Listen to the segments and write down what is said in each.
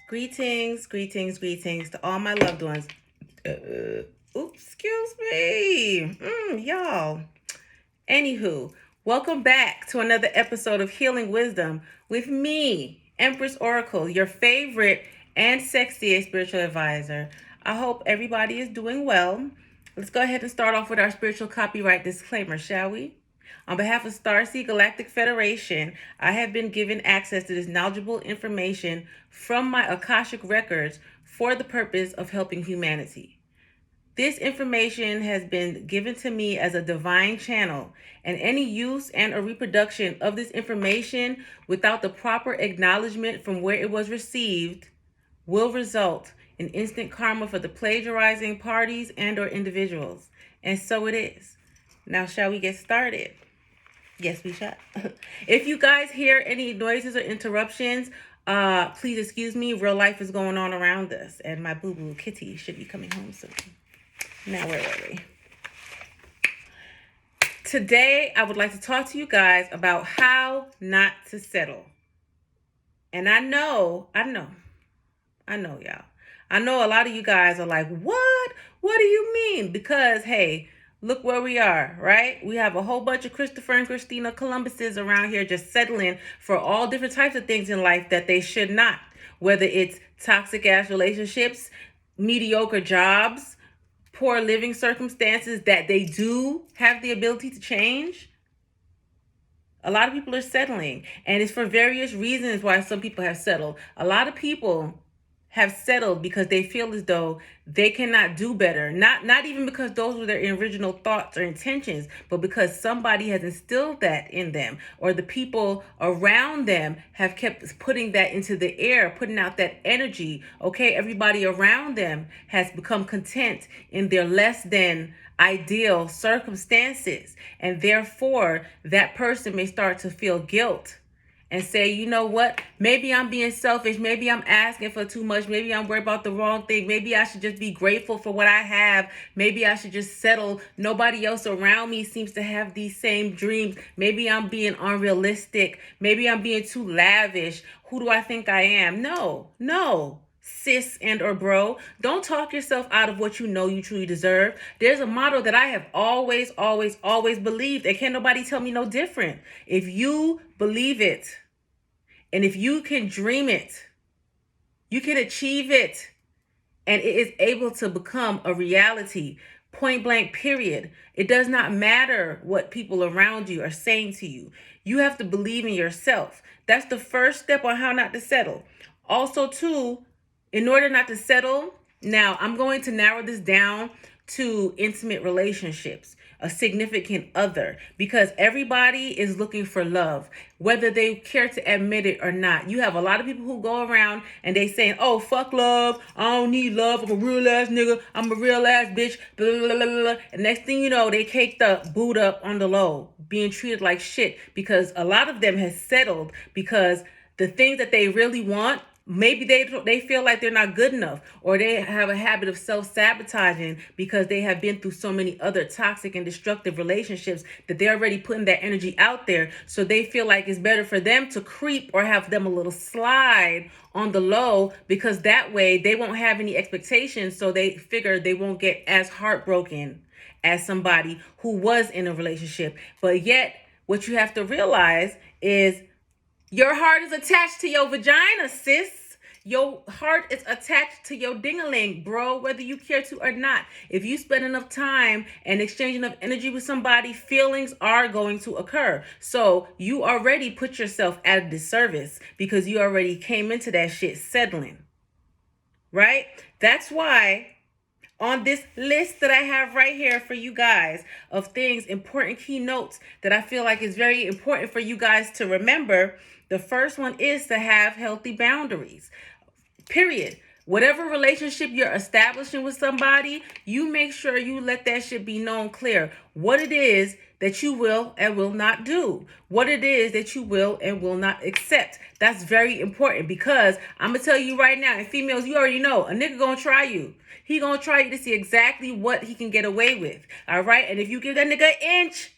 Greetings, greetings, greetings to all my loved ones. Excuse me. Y'all. Anywho, welcome back to another episode of Healing Wisdom with me, Empress Oracle, your favorite and sexiest spiritual advisor. I hope everybody is doing well. Let's go ahead and start off with our spiritual copyright disclaimer, shall we? On behalf of Starseed Galactic Federation, I have been given access to this knowledgeable information from my Akashic records for the purpose of helping humanity. This information has been given to me as a divine channel, and any use and or reproduction of this information without the proper acknowledgement from where it was received will result in instant karma for the plagiarizing parties and or individuals. And so it is. Now, shall we get started? Yes, we shall. If you guys hear any noises or interruptions, please excuse me. Real life is going on around us, and my boo-boo kitty should be coming home soon. Now, where were we? Today, I would like to talk to you guys about how not to settle. And I know, y'all. I know a lot of you guys are like, what? What do you mean? Because, hey, look where we are, right? We have a whole bunch of Christopher and Christina Columbuses around here just settling for all different types of things in life that they should not. Whether it's toxic ass relationships, mediocre jobs, poor living circumstances that they do have the ability to change. A lot of people are settling, and it's for various reasons why some people have settled. A lot of people have settled because they feel as though they cannot do better. Not even because those were their original thoughts or intentions, but because somebody has instilled that in them, or the people around them have kept putting that into the air, putting out that energy. Okay, everybody around them has become content in their less than ideal circumstances, and therefore that person may start to feel guilt and say, you know what, maybe I'm being selfish, maybe I'm asking for too much, maybe I'm worried about the wrong thing, maybe I should just be grateful for what I have, maybe I should just settle, nobody else around me seems to have these same dreams, maybe I'm being unrealistic, maybe I'm being too lavish, who do I think I am? No, sis and or bro, don't talk yourself out of what you know you truly deserve. There's a motto that I have always believed, and can't nobody tell me no different. If you believe it, and if you can dream it, you can achieve it, and it is able to become a reality. Point blank, period. It does not matter what people around you are saying to you. You have to believe in yourself. That's the first step on how not to settle. Also, too, in order not to settle, now I'm going to narrow this down to intimate relationships, a significant other, because everybody is looking for love, whether they care to admit it or not. You have a lot of people who go around and they saying, oh, fuck love, I don't need love, I'm a real ass nigga, I'm a real ass bitch, blah, blah, blah, blah. And next thing you know, they caked up, booed up on the low, being treated like shit, because a lot of them has settled because the things that they really want, maybe they feel like they're not good enough, or they have a habit of self-sabotaging because they have been through so many other toxic and destructive relationships that they're already putting that energy out there. So they feel like it's better for them to creep or have them a little slide on the low, because that way they won't have any expectations. So they figure they won't get as heartbroken as somebody who was in a relationship. But yet what you have to realize is your heart is attached to your vagina, sis. Your heart is attached to your ding-a-ling, bro, whether you care to or not. If you spend enough time and exchange enough energy with somebody, feelings are going to occur. So you already put yourself at a disservice because you already came into that shit settling, right? That's why on this list that I have right here for you guys of things, important keynotes that I feel like is very important for you guys to remember, the first one is to have healthy boundaries, period. Whatever relationship you're establishing with somebody, you make sure you let that shit be known clear. What it is that you will and will not do. What it is that you will and will not accept. That's very important, because I'm going to tell you right now, and females, you already know, a nigga going to try you. He going to try you to see exactly what he can get away with. All right? And if you give that nigga an inch,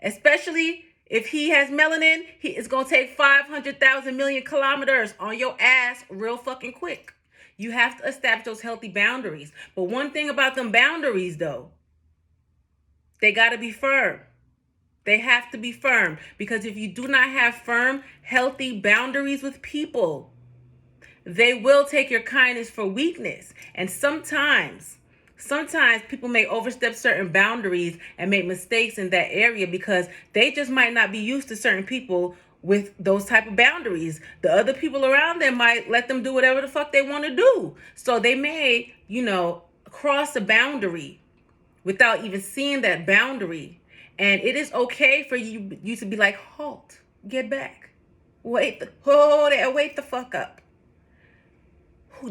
especially If he has melanin, it's going to take 500,000 million kilometers on your ass real fucking quick. You have to establish those healthy boundaries. But one thing about them boundaries, though, they got to be firm. They have to be firm, because if you do not have firm, healthy boundaries with people, they will take your kindness for weakness. And sometimes people may overstep certain boundaries and make mistakes in that area because they just might not be used to certain people with those type of boundaries. The other people around them might let them do whatever the fuck they want to do. So they may, cross a boundary without even seeing that boundary. And it is okay for you to be like, halt, get back, wait the fuck up.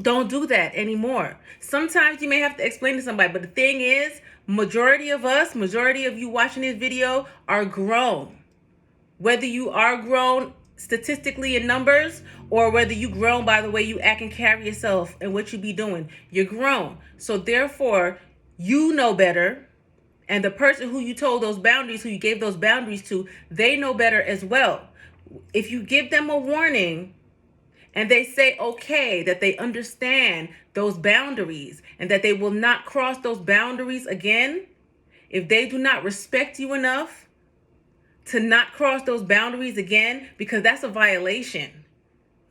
Don't do that anymore. Sometimes you may have to explain to somebody, but the thing is, majority of you watching this video are grown. Whether you are grown statistically in numbers, or whether you grown by the way you act and carry yourself and what you be doing, you're grown. So therefore, you know better. And the person who you told those boundaries, who you gave those boundaries to, they know better as well. If you give them a warning and they say, okay, that they understand those boundaries and that they will not cross those boundaries again, if they do not respect you enough to not cross those boundaries again, because that's a violation.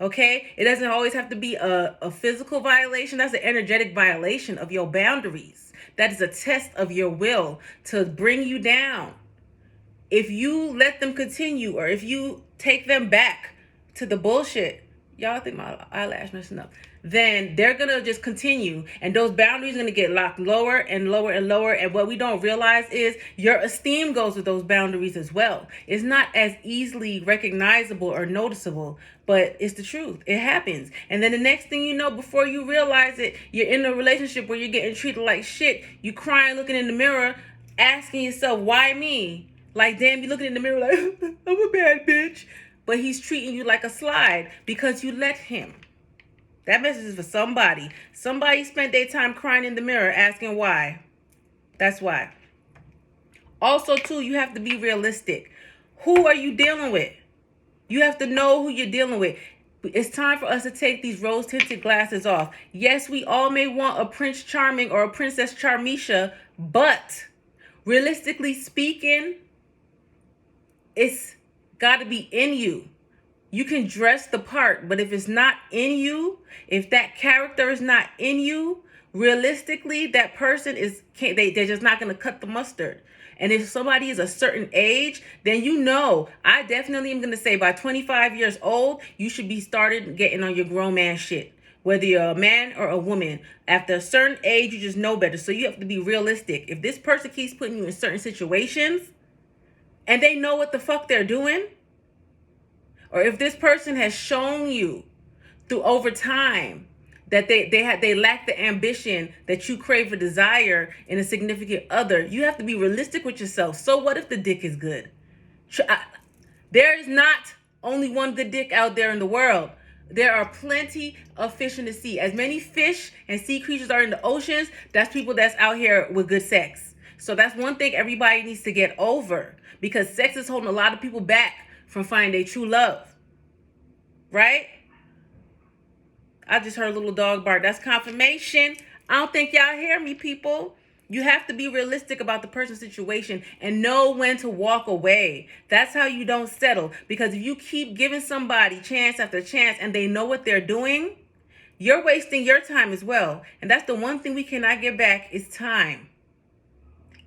Okay? It doesn't always have to be a physical violation. That's an energetic violation of your boundaries. That is a test of your will to bring you down. If you let them continue, or if you take them back to the bullshit, y'all think my eyelash messing up, then they're going to just continue. And those boundaries are going to get locked lower and lower and lower. And what we don't realize is your esteem goes with those boundaries as well. It's not as easily recognizable or noticeable, but it's the truth. It happens. And then the next thing you know, before you realize it, you're in a relationship where you're getting treated like shit. You crying, looking in the mirror, asking yourself, why me? Like, damn, you looking in the mirror like, I'm a bad bitch. But he's treating you like a slide because you let him. That message is for somebody. Somebody spent their time crying in the mirror asking why. That's why. Also, too, you have to be realistic. Who are you dealing with? You have to know who you're dealing with. It's time for us to take these rose-tinted glasses off. Yes, we all may want a Prince Charming or a Princess Charmisha, but realistically speaking, it's got to be in you. You can dress the part, but if it's not in you, if that character is not in you, realistically, that person they're just not going to cut the mustard. And if somebody is a certain age, then I definitely am going to say by 25 years old, you should be started getting on your grown man shit. Whether you're a man or a woman, after a certain age, you just know better. So you have to be realistic. If this person keeps putting you in certain situations and they know what the fuck they're doing, or if this person has shown you through over time that they lack the ambition that you crave or desire in a significant other, you have to be realistic with yourself. So what if the dick is good? There is not only one good dick out there in the world. There are plenty of fish in the sea. As many fish and sea creatures are in the oceans, that's people that's out here with good sex. So that's one thing everybody needs to get over, because sex is holding a lot of people back from finding their true love. Right? I just heard a little dog bark. That's confirmation. I don't think y'all hear me, people. You have to be realistic about the person's situation and know when to walk away. That's how you don't settle. Because if you keep giving somebody chance after chance and they know what they're doing, you're wasting your time as well. And that's the one thing we cannot get back is time.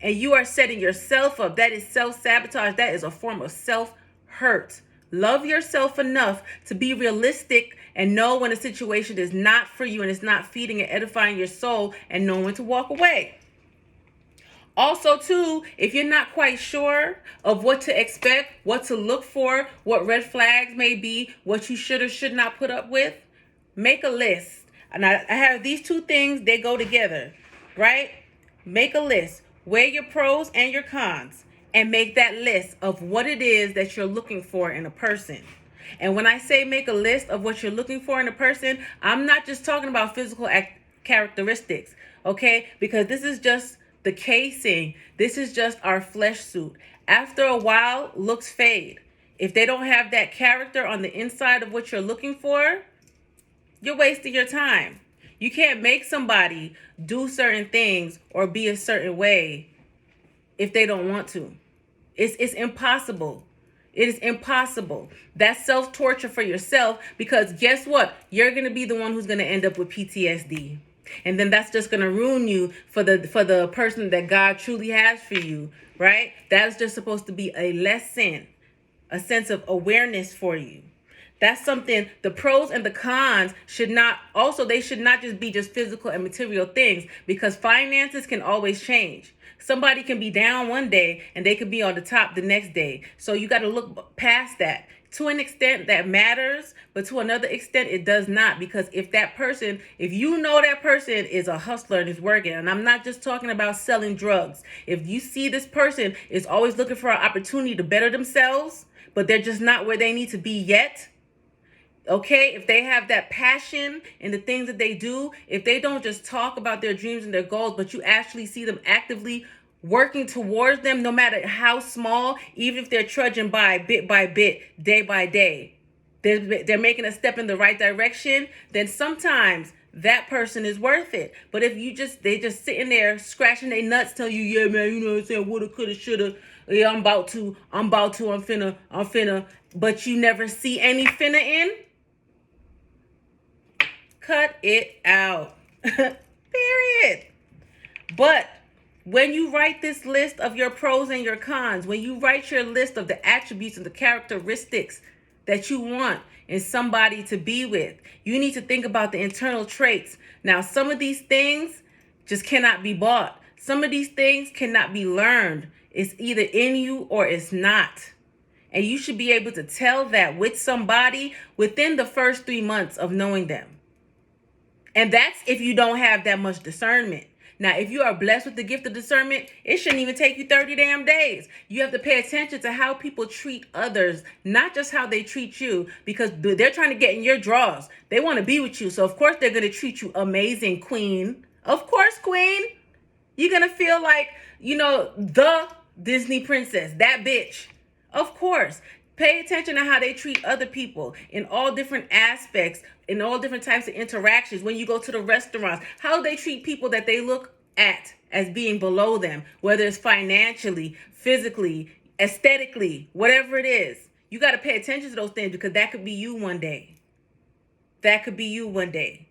And you are setting yourself up. That is self-sabotage. That is a form of self-hurt. Love yourself enough to be realistic and know when a situation is not for you and it's not feeding and edifying your soul, and know when to walk away. Also, too, if you're not quite sure of what to expect, what to look for, what red flags may be, what you should or should not put up with, make a list. And I have these two things, they go together, right? Make a list. Weigh your pros and your cons, and make that list of what it is that you're looking for in a person. And when I say make a list of what you're looking for in a person, I'm not just talking about physical characteristics, okay? Because this is just the casing. This is just our flesh suit. After a while, looks fade. If they don't have that character on the inside of what you're looking for, you're wasting your time. You can't make somebody do certain things or be a certain way if they don't want to. It's impossible. It is impossible. That's self-torture for yourself, because guess what? You're going to be the one who's going to end up with PTSD. And then that's just going to ruin you for the person that God truly has for you, right? That is just supposed to be a lesson, a sense of awareness for you. That's something. The pros and the cons should not just be just physical and material things, because finances can always change. Somebody can be down one day and they could be on the top the next day. So you got to look past that. To an extent that matters, but to another extent it does not, because if you know that person is a hustler and is working, and I'm not just talking about selling drugs. If you see this person is always looking for an opportunity to better themselves, but they're just not where they need to be yet, okay, if they have that passion in the things that they do, if they don't just talk about their dreams and their goals, but you actually see them actively working towards them, no matter how small, even if they're trudging by bit, day by day, they're making a step in the right direction, then sometimes that person is worth it. But if they just sitting there scratching their nuts, telling you, yeah, man, you know what I'm saying, woulda, coulda, shoulda, yeah, I'm finna, but you never see any finna in, cut it out. Period. But when you write this list of your pros and your cons, when you write your list of the attributes and the characteristics that you want in somebody to be with, you need to think about the internal traits. Now, some of these things just cannot be bought. Some of these things cannot be learned. It's either in you or it's not. And you should be able to tell that with somebody within the first 3 months of knowing them. And that's if you don't have that much discernment. Now, if you are blessed with the gift of discernment, it shouldn't even take you 30 damn days. You have to pay attention to how people treat others, not just how they treat you, because they're trying to get in your drawers. They want to be with you. So, of course, they're going to treat you amazing, queen. Of course, queen. You're going to feel like, the Disney princess, that bitch. Of course. Pay attention to how they treat other people in all different aspects, in all different types of interactions. When you go to the restaurants, how they treat people that they look at as being below them, whether it's financially, physically, aesthetically, whatever it is. You got to pay attention to those things, because that could be you one day. That could be you one day.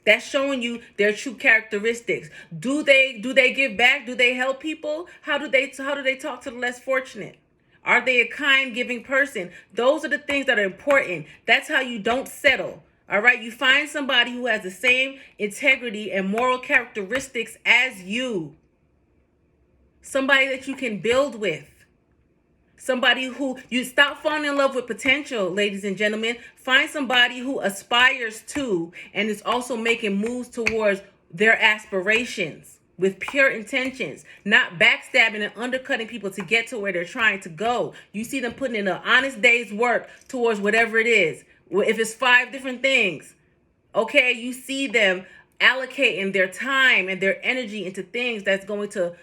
That's showing you their true characteristics. Do they give back? Do they help people? How do they talk to the less fortunate? Are they a kind, giving person? Those are the things that are important. That's how you don't settle. All right. You find somebody who has the same integrity and moral characteristics as you. Somebody that you can build with. Somebody who you stop falling in love with potential, ladies and gentlemen. Find somebody who aspires to and is also making moves towards their aspirations with pure intentions, not backstabbing and undercutting people to get to where they're trying to go. You see them putting in an honest day's work towards whatever it is. If it's 5 different things, okay, you see them allocating their time and their energy into things that's going to,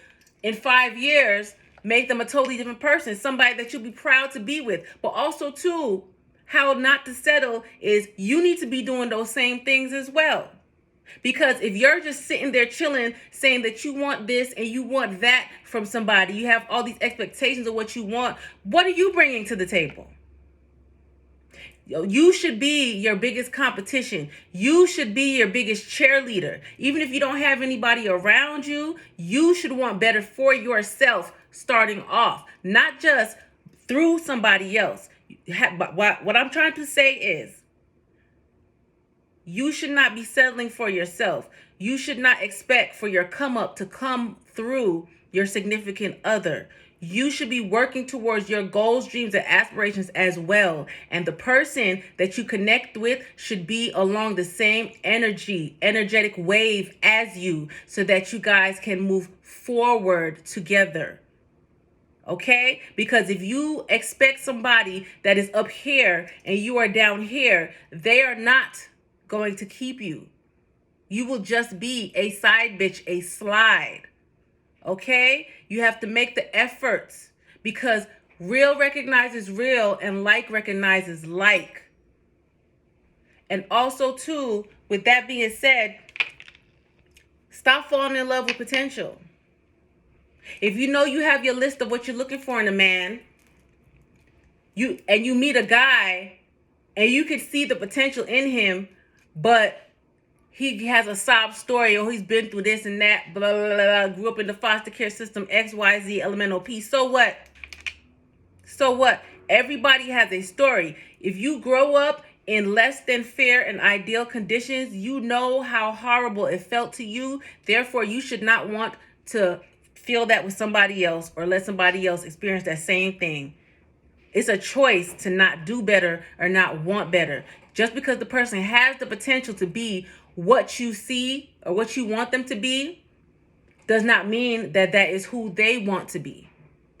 in 5 years, make them a totally different person, somebody that you'll be proud to be with. But also, too, how not to settle is you need to be doing those same things as well. Because if you're just sitting there chilling, saying that you want this and you want that from somebody, you have all these expectations of what you want, what are you bringing to the table? You should be your biggest competition. You should be your biggest cheerleader. Even if you don't have anybody around you, you should want better for yourself starting off, not just through somebody else. What I'm trying to say is, you should not be settling for yourself. You should not expect for your come up to come through your significant other. You should be working towards your goals, dreams, and aspirations as well. And the person that you connect with should be along the same energetic wave as you, so that you guys can move forward together. Okay? Because if you expect somebody that is up here and you are down here, they are not going to keep you. You will just be a side bitch, a slide. Okay? You have to make the efforts, because real recognizes real and like recognizes like. And also, too, with that being said, stop falling in love with potential. If you know you have your list of what you're looking for in a man, you meet a guy and you can see the potential in him, but he has a sob story, or he's been through this and that, blah, blah, blah, blah, grew up in the foster care system, XYZ, elemental P. So what? So what? Everybody has a story. If you grow up in less than fair and ideal conditions, you know how horrible it felt to you. Therefore, you should not want to feel that with somebody else or let somebody else experience that same thing. It's a choice to not do better or not want better. Just because the person has the potential to be what you see or what you want them to be does not mean that that is who they want to be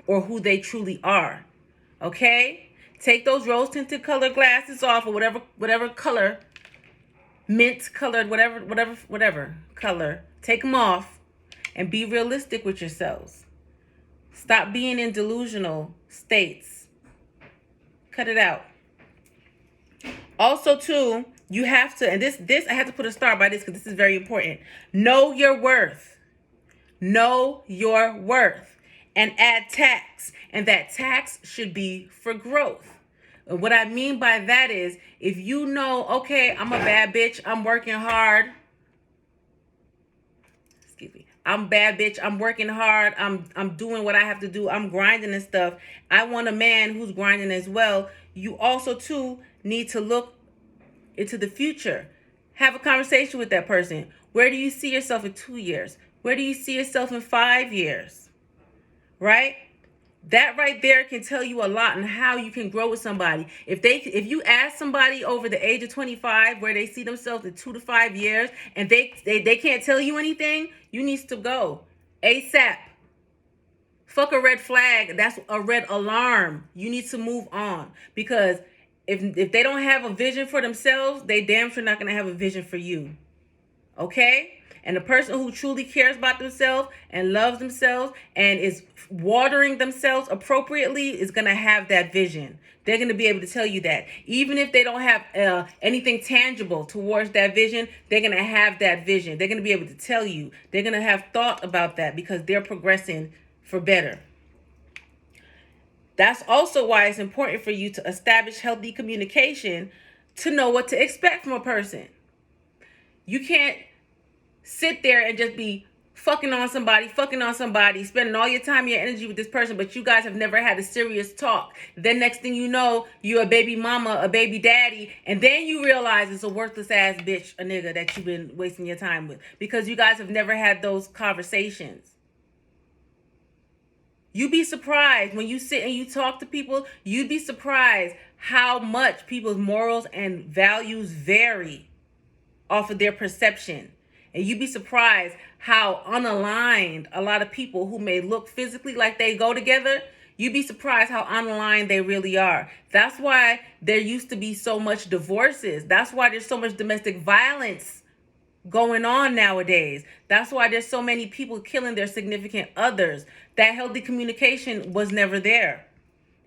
or who they truly are. Okay? Take those rose tinted colored glasses off, or whatever color, mint colored, whatever color. Take them off and be realistic with yourselves. Stop being in delusional states. Cut it out. Also, too, you have to, and this I have to put a star by this because this is very important. Know your worth. Know your worth. And add tax. And that tax should be for growth. And what I mean by that is, if you know, okay, I'm a bad bitch, I'm working hard. Excuse me. I'm a bad bitch, I'm working hard, I'm doing what I have to do, I'm grinding and stuff. I want a man who's grinding as well. You also, too, need to look into the future. Have a conversation with that person. Where do you see yourself in 2 years? Where do you see yourself in 5 years? Right? That right there can tell you a lot on how you can grow with somebody. If you ask somebody over the age of 25 where they see themselves in 2 to 5 years and they can't tell you anything, you need to go ASAP. Fuck a red flag. That's a red alarm. You need to move on, because if they don't have a vision for themselves, they damn sure not gonna have a vision for you. Okay? And the person who truly cares about themselves and loves themselves and is watering themselves appropriately is going to have that vision. They're going to be able to tell you that. Even if they don't have anything tangible towards that vision, they're going to have that vision. They're going to be able to tell you. They're going to have thought about that because they're progressing for better. That's also why it's important for you to establish healthy communication to know what to expect from a person. You can't sit there and just be fucking on somebody, spending all your time, your energy with this person, but you guys have never had a serious talk. Then next thing you know, you're a baby mama, a baby daddy, and then you realize it's a worthless ass bitch, a nigga that you've been wasting your time with, because you guys have never had those conversations. You'd be surprised when you sit and you talk to people, you'd be surprised how much people's morals and values vary off of their perception. And you'd be surprised how unaligned a lot of people who may look physically like they go together, you'd be surprised how unaligned they really are. That's why there used to be so much divorces. That's why there's so much domestic violence going on nowadays. That's why there's so many people killing their significant others. That healthy communication was never there.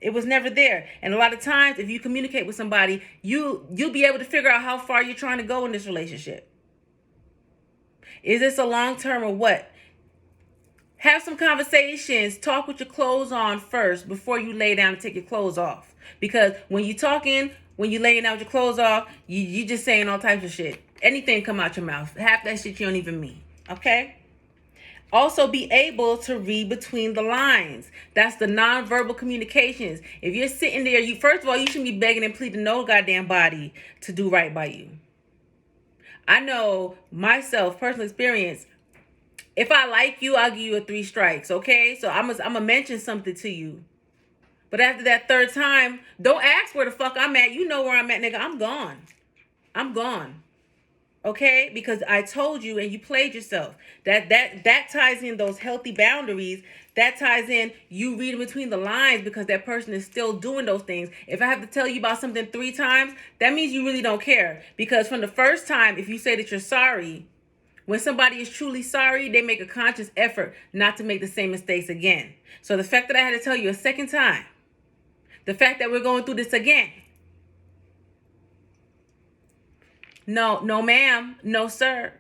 It was never there. And a lot of times, if you communicate with somebody, you'll be able to figure out how far you're trying to go in this relationship. Is this a long term or what? Have some conversations. Talk with your clothes on first before you lay down and take your clothes off. Because when you talking, when you laying out with your clothes off, you just saying all types of shit. Anything come out your mouth. Half that shit you don't even mean. Okay? Also, be able to read between the lines. That's the nonverbal communications. If you're sitting there, first of all, you shouldn't be begging and pleading no goddamn body to do right by you. I know myself, personal experience. If I like you, I'll give you a 3 strikes, okay? So I'm gonna mention something to you. But after that 3rd time, don't ask where the fuck I'm at. You know where I'm at, nigga. I'm gone. I'm gone. Okay? Because I told you and you played yourself. That ties in those healthy boundaries. That ties in you reading between the lines because that person is still doing those things. If I have to tell you about something 3 times, that means you really don't care. Because from the first time, if you say that you're sorry, When somebody is truly sorry, they make a conscious effort not to make the same mistakes again. So the fact that I had to tell you a second time, the fact that we're going through this again, no, no ma'am, no sir.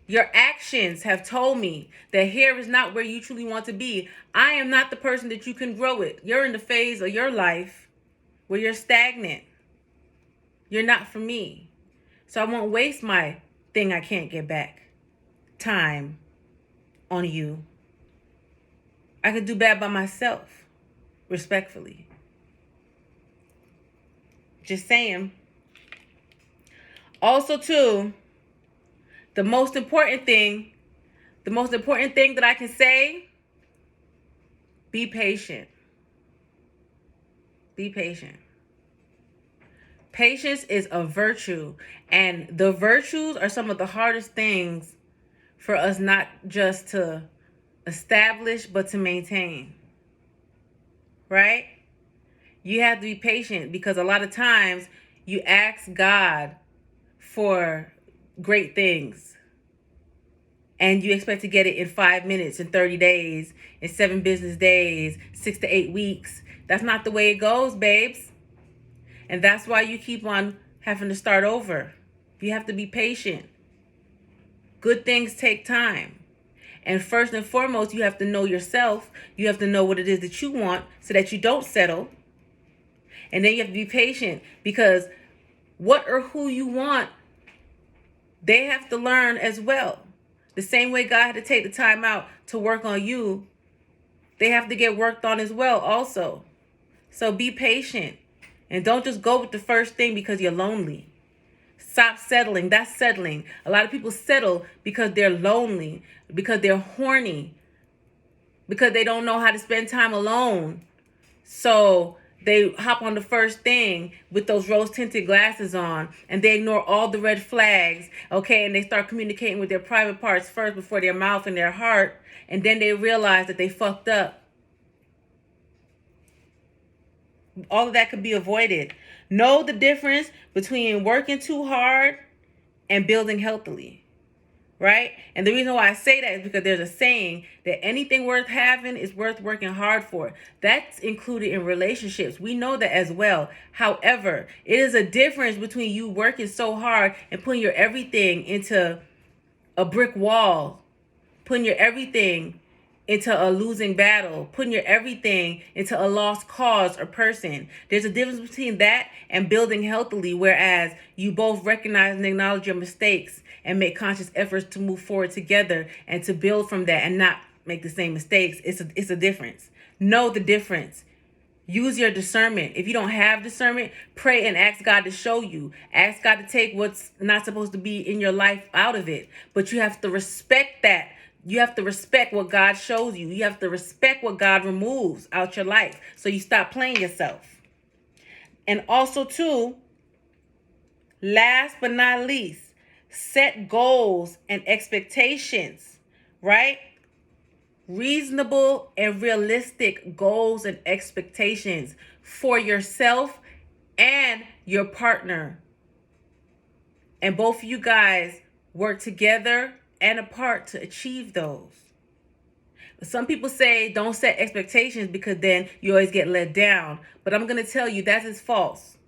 Your actions have told me that here is not where you truly want to be. I am not the person that you can grow with. You're in the phase of your life where you're stagnant. You're not for me. So I won't waste my thing I can't get back time on you. I can do bad by myself, respectfully. Just saying. Also, too, the most important thing that I can say, be patient. Be patient. Patience is a virtue, and the virtues are some of the hardest things for us not just to establish, but to maintain. Right? You have to be patient because a lot of times you ask God for great things and you expect to get it in 5 minutes, in 30 days, in 7 business days, 6 to 8 weeks. That's not the way it goes, babes. And that's why you keep on having to start over. You have to be patient. Good things take time. And first and foremost, you have to know yourself. You have to know what it is that you want so that you don't settle. And then you have to be patient because what or who you want, they have to learn as well. The same way God had to take the time out to work on you, they have to get worked on as well also. So be patient. And don't just go with the first thing because you're lonely. Stop settling. That's settling. A lot of people settle because they're lonely, because they're horny, because they don't know how to spend time alone. So they hop on the first thing with those rose-tinted glasses on, and they ignore all the red flags, okay? And they start communicating with their private parts first before their mouth and their heart, and then they realize that they fucked up. All of that could be avoided. Know the difference between working too hard and building healthily, right? And the reason why I say that is because there's a saying that anything worth having is worth working hard for. That's included in relationships. We know that as well. However, it is a difference between you working so hard and putting your everything into a brick wall, putting your everything into a losing battle, putting your everything into a lost cause or person. There's a difference between that and building healthily, whereas you both recognize and acknowledge your mistakes and make conscious efforts to move forward together and to build from that and not make the same mistakes. It's a difference. Know the difference. Use your discernment. If you don't have discernment, pray and ask God to show you. Ask God to take what's not supposed to be in your life out of it. But you have to respect that. You have to respect what God shows you. You have to respect what God removes out your life. So you stop playing yourself. And also, too, last but not least, set goals and expectations, right? Reasonable and realistic goals and expectations for yourself and your partner. And both of you guys work together and apart to achieve those. But some people say don't set expectations because then you always get let down. But I'm going to tell you that is false.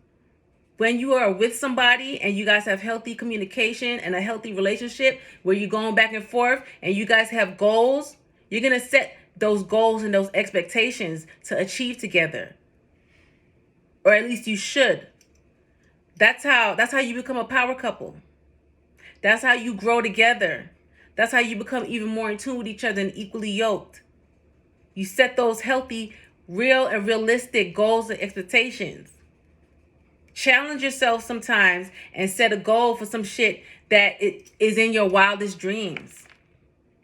When you are with somebody and you guys have healthy communication and a healthy relationship where you're going back and forth and you guys have goals, you're going to set those goals and those expectations to achieve together. Or at least you should. That's how you become a power couple. That's how you grow together. That's how you become even more in tune with each other and equally yoked. You set those healthy, real and realistic goals and expectations. Challenge yourself sometimes and set a goal for some shit that it is in your wildest dreams.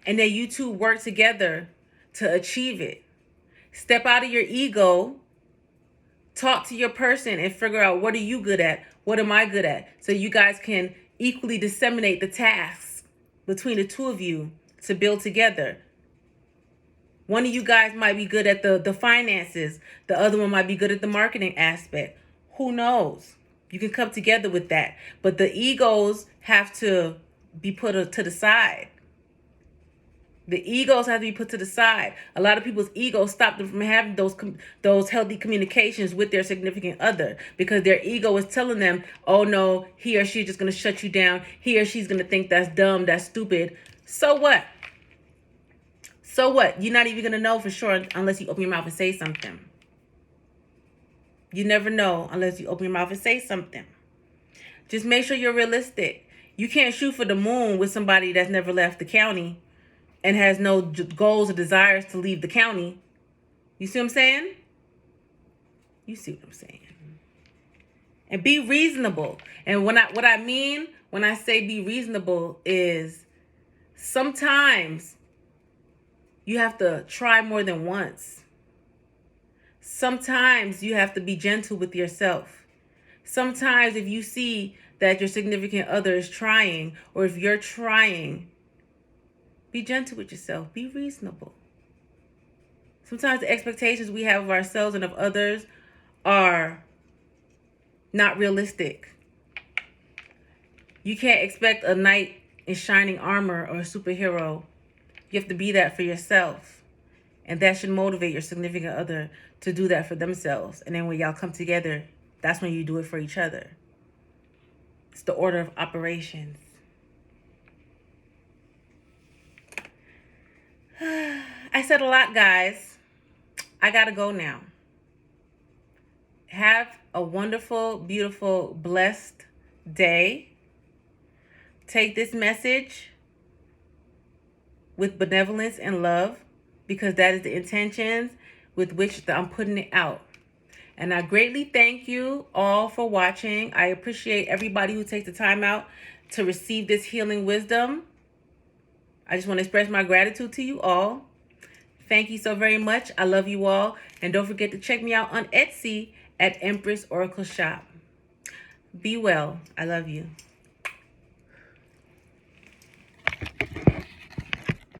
And then you two work together to achieve it. Step out of your ego. Talk to your person and figure out what are you good at? What am I good at? So you guys can equally disseminate the tasks between the two of you to build together. One of you guys might be good at the finances. The other one might be good at the marketing aspect. Who knows? You can come together with that. But the egos have to be put to the side. The egos have to be put to the side. A lot of people's egos stop them from having those healthy communications with their significant other, because their ego is telling them, oh no, he or she is just going to shut you down. He or she's going to think that's dumb, that's stupid. So what? So what? You're not even going to know for sure unless you open your mouth and say something. You never know unless you open your mouth and say something. Just make sure you're realistic. You can't shoot for the moon with somebody that's never left the county and has no goals or desires to leave the county. You see what I'm saying? You see what I'm saying? And be reasonable. And what I mean when I say be reasonable is sometimes you have to try more than once. Sometimes you have to be gentle with yourself. Sometimes if you see that your significant other is trying, or if you're trying, be gentle with yourself. Be reasonable. Sometimes the expectations we have of ourselves and of others are not realistic. You can't expect a knight in shining armor or a superhero. You have to be that for yourself. And that should motivate your significant other to do that for themselves. And then when y'all come together, that's when you do it for each other. It's the order of operations. I said a lot, guys. I gotta go now. Have a wonderful, beautiful, blessed day. Take this message with benevolence and love, because that is the intentions with which I'm putting it out. And I greatly thank you all for watching. I appreciate everybody who takes the time out to receive this healing wisdom. I just want to express my gratitude to you all. Thank you so very much. I love you all. And don't forget to check me out on Etsy at Empress Oracle Shop. Be well. I love you.